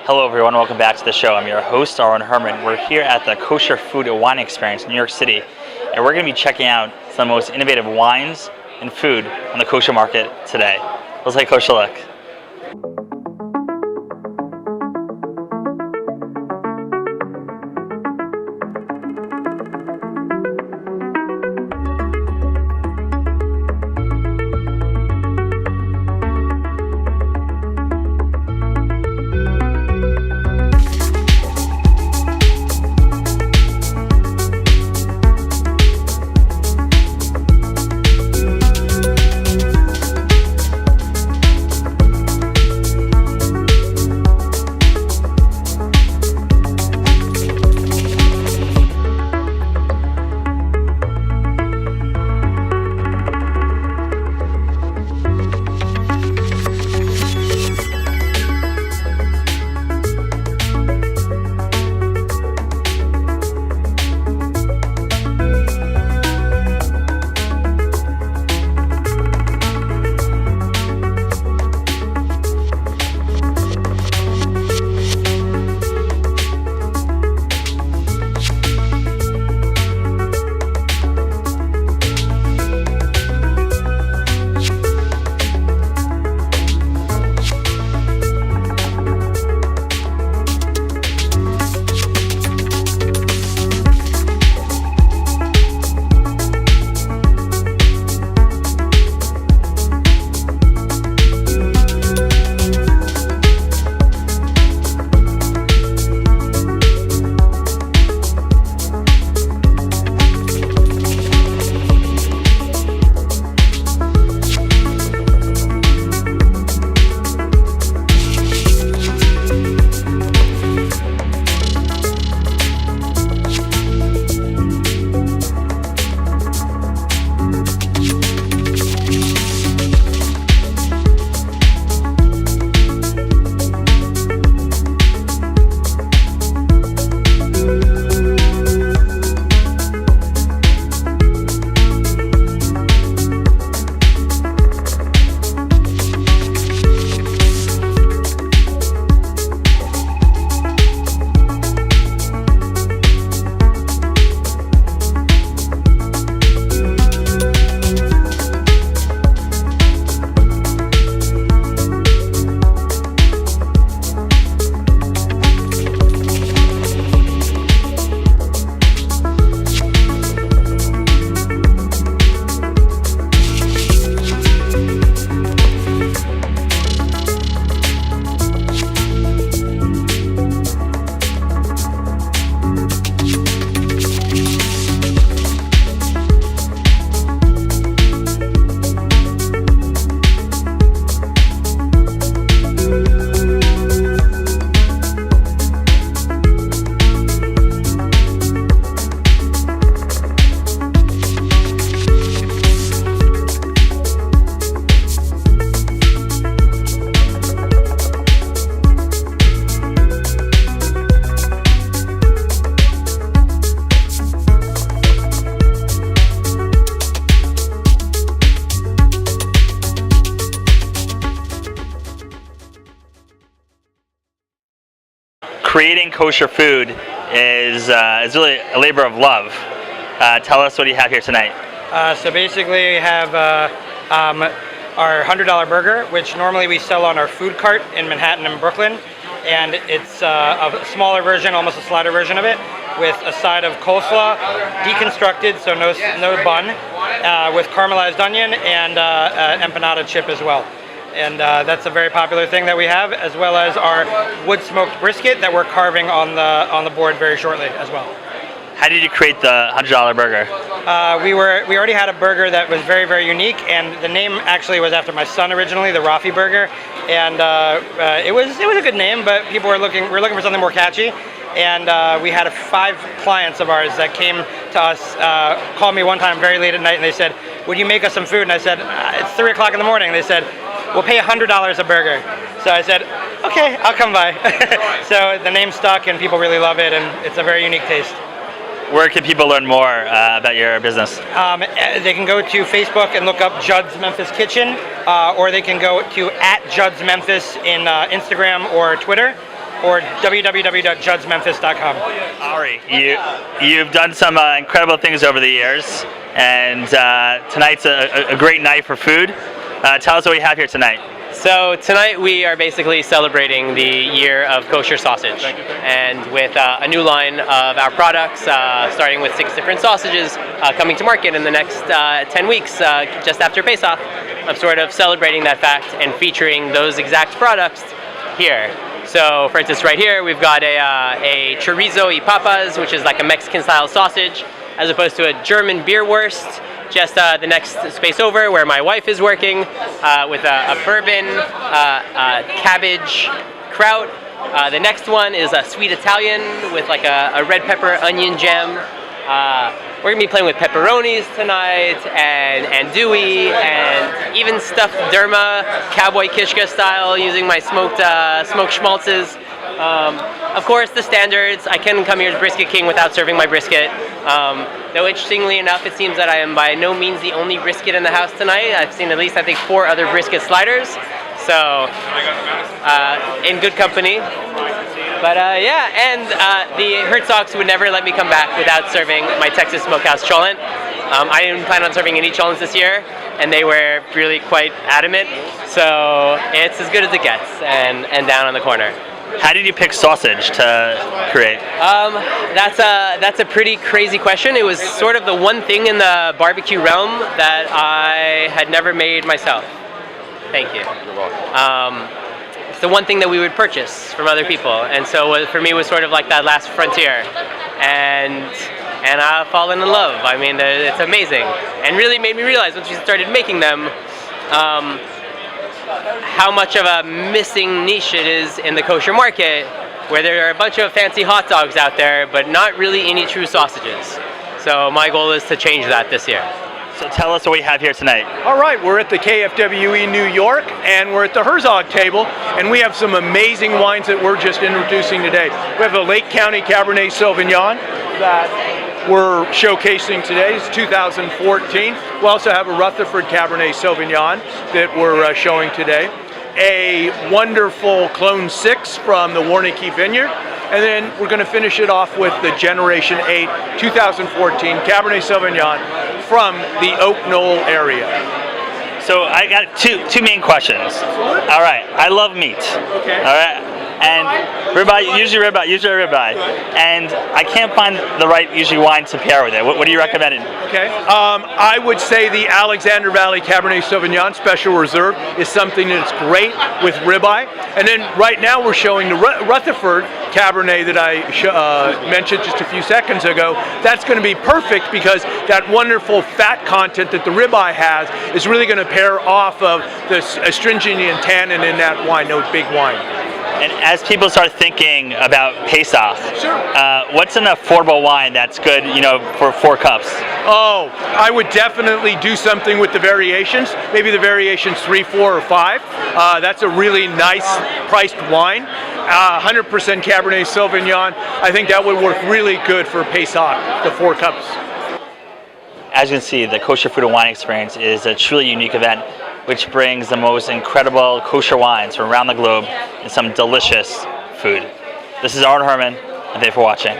Hello everyone, welcome back to the show. I'm your host, Arwen Herman. We're here at the Kosher Food Wine Experience in New York City, and we're going to be checking out some of the most innovative wines and food on the kosher market today. Let's take a kosher look. Creating kosher food is really a labor of love. Tell us what you have here tonight. So basically we have our $100 burger, which normally we sell on our food cart in Manhattan and Brooklyn, and it's a smaller version, almost a slider version of it, with a side of coleslaw, deconstructed, so no bun, with caramelized onion and empanada chip as well. And that's a very popular thing that we have, as well as our wood-smoked brisket that we're carving on the board very shortly as well. How did you create the $100 burger? We already had a burger that was very, very unique, and the name actually was after my son originally, the Rafi Burger, and it was a good name, but people were looking for something more catchy. And we had 5 clients of ours that came to us, called me one time very late at night, and they said, "Would you make us some food?" And I said, "It's 3 o'clock in the morning." And they said, "We'll pay $100 a burger." So I said, "Okay, I'll come by." So the name stuck, and people really love it, and it's a very unique taste. Where can people learn more about your business? They can go to Facebook and look up Judd's Memphis Kitchen, or they can go to @Judd'sMemphis in Instagram or Twitter. or www.judsmemphis.com. Ari, you've done some incredible things over the years, and tonight's a great night for food. Tell us what we have here tonight. So tonight we are basically celebrating the year of kosher sausage, and with a new line of our products, starting with 6 different sausages coming to market in the next 10 weeks, just after Pesach. I'm sort of celebrating that fact and featuring those exact products here. So, for instance, right here we've got a chorizo y papas, which is like a Mexican-style sausage, as opposed to a German beerwurst. Just the next space over, where my wife is working, with a bourbon, cabbage, kraut. The next one is a sweet Italian with like a red pepper onion jam. We're gonna be playing with pepperonis tonight, and andouille, and even stuffed derma, cowboy kishka style, using my smoked schmaltzes. Of course, the standards. I can come here as Brisket King without serving my brisket. Though interestingly enough, it seems that I am by no means the only brisket in the house tonight. I've seen at least, I think, 4 other brisket sliders. So, in good company. But yeah, and the Herzogs would never let me come back without serving my Texas Smokehouse cholent. I didn't plan on serving any cholents this year, and they were really quite adamant. So it's as good as it gets, and down on the corner. How did you pick sausage to create? That's a pretty crazy question. It was sort of the one thing in the barbecue realm that I had never made myself. Thank you. You're welcome. It's the one thing that we would purchase from other people, and so for me it was sort of like that last frontier, and I've fallen in love. I mean, it's amazing, and really made me realize once we started making them, how much of a missing niche it is in the kosher market, where there are a bunch of fancy hot dogs out there, but not really any true sausages. So my goal is to change that this year. So tell us what we have here tonight. All right, we're at the KFWE New York, and we're at the Herzog table, and we have some amazing wines that we're just introducing today. We have a Lake County Cabernet Sauvignon that we're showcasing today. It's 2014. We also have a Rutherford Cabernet Sauvignon that we're showing today. A wonderful Clone 6 from the Warnicki Vineyard. And then we're going to finish it off with the Generation 8 2014 Cabernet Sauvignon from the Oak Knoll area. So I got two main questions. All right, I love meat. Okay. All right. And ribeye, usually ribeye. And I can't find the right usually wine to pair with it. What do you recommend? Okay. I would say the Alexander Valley Cabernet Sauvignon Special Reserve is something that's great with ribeye. And then right now we're showing the Rutherford Cabernet that I mentioned just a few seconds ago. That's going to be perfect because that wonderful fat content that the ribeye has is really going to pair off of the astringent and tannin in that wine, no big wine. And as people start thinking about Pesach, sure. What's an affordable wine that's good, for 4 cups? Oh, I would definitely do something with the variations. Maybe the variations 3, 4, or 5. That's a really nice priced wine. 100% Cabernet Sauvignon. I think that would work really good for Pesach, the 4 cups. As you can see, the Kosher Food and Wine Experience is a truly unique event which brings the most incredible kosher wines from around the globe and some delicious food. This is Aaron Herman, and thank you for watching.